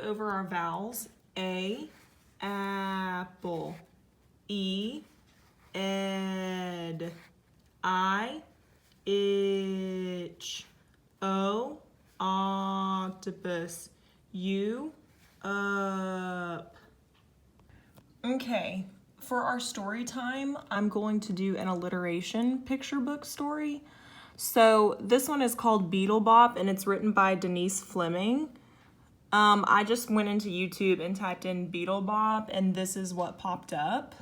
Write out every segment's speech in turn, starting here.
over our vowels. A, apple. E, ed. I, itch. O, octopus. U, up. Okay, for our story time, I'm going to do an alliteration picture book story. So this one is called Beetle Bop, and it's written by Denise Fleming. I just went into YouTube and typed in Beetle Bop, and this is what popped up.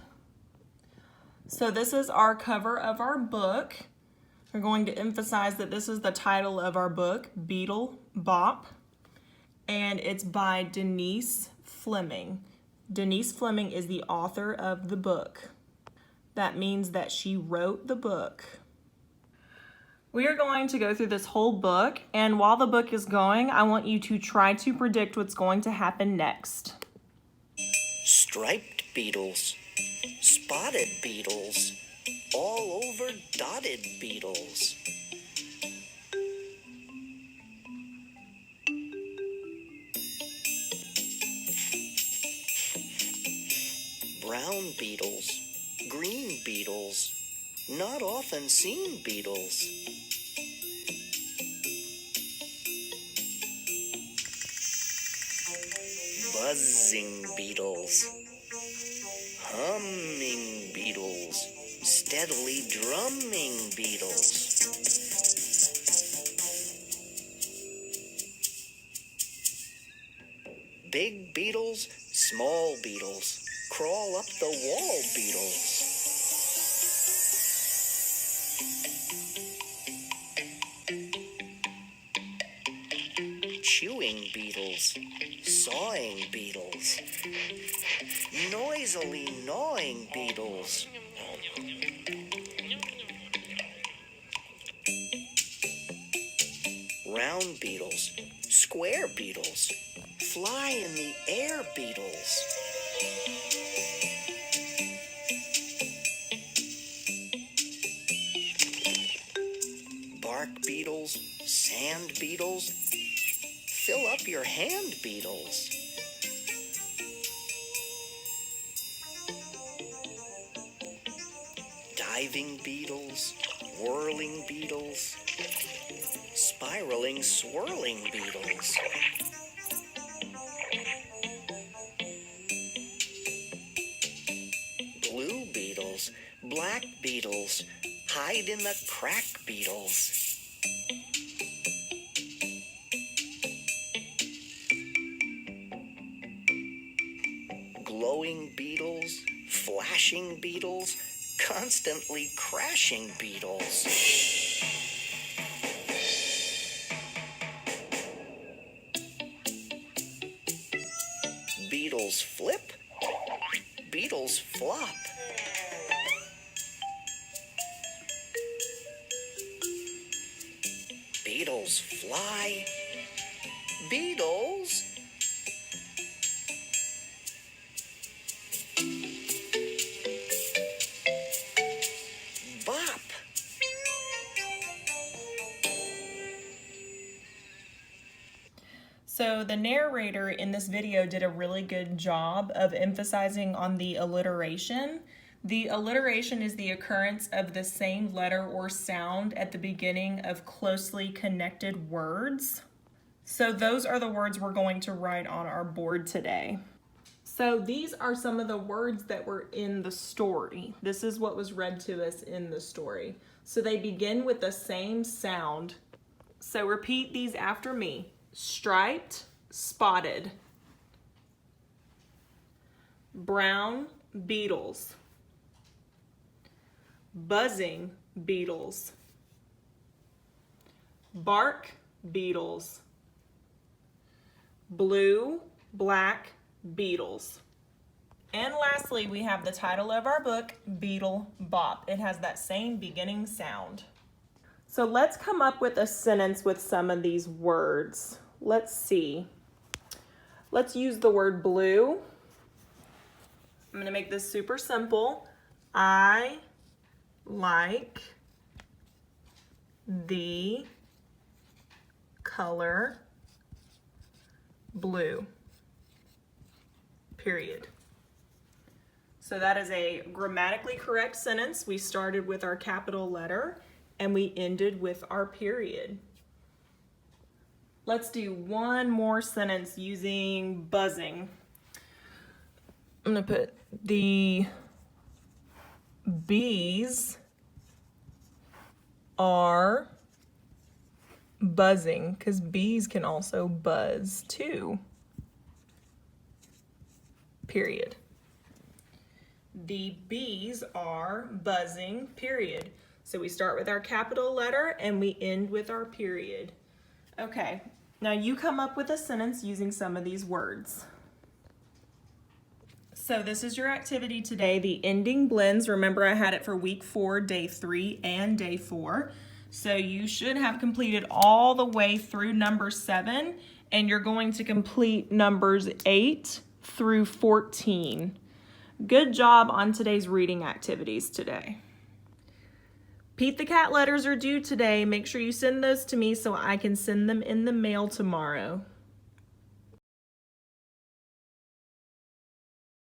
So this is our cover of our book. We're going to emphasize that this is the title of our book, Beetle Bop, and it's by Denise Fleming. Denise Fleming is the author of the book. That means that she wrote the book. We are going to go through this whole book, and while the book is going, I want you to try to predict what's going to happen next. Striped beetles, spotted beetles, all over dotted beetles. Brown beetles, green beetles, not often seen beetles. Buzzing beetles, humming beetles, steadily drumming beetles. Big beetles, small beetles, crawl up the wall beetles. Chewing beetles, sawing beetles, noisily gnawing beetles. Round beetles, square beetles, fly in the air beetles. Bark beetles, sand beetles, fill up your hand beetles. Diving beetles, whirling beetles, spiraling, swirling beetles. Blue beetles, black beetles, hide in the crack beetles. Glowing beetles, flashing beetles, constantly crashing beetles. Beetles flip, beetles flop. Beetles fly, beetles bop. So the narrator in this video did a really good job of emphasizing on the alliteration. The alliteration is the occurrence of the same letter or sound at the beginning of closely connected words. So those are the words we're going to write on our board today. So these are some of the words that were in the story. This is what was read to us in the story. So they begin with the same sound. So repeat these after me. Striped, spotted. Brown beetles. Buzzing beetles. Bark beetles. Blue, black beetles. And lastly, we have the title of our book, Beetle Bop. It has that same beginning sound. So let's come up with a sentence with some of these words. Let's see. Let's use the word blue. I'm going to make this super simple. I like the color blue. period. So that is a grammatically correct sentence. We started with our capital letter and we ended with our period. Let's do one more sentence using buzzing. I'm gonna put the bees are buzzing, because bees can also buzz too. Period. The bees are buzzing, period. So we start with our capital letter and we end with our period. Okay, now you come up with a sentence using some of these words. So this is your activity today, the ending blends. Remember, I had it for week 4, day 3, and day 4. So you should have completed all the way through number 7, and you're going to complete numbers 8 through 14. Good job on today's reading activities today. Pete the Cat letters are due today. Make sure you send those to me so I can send them in the mail tomorrow.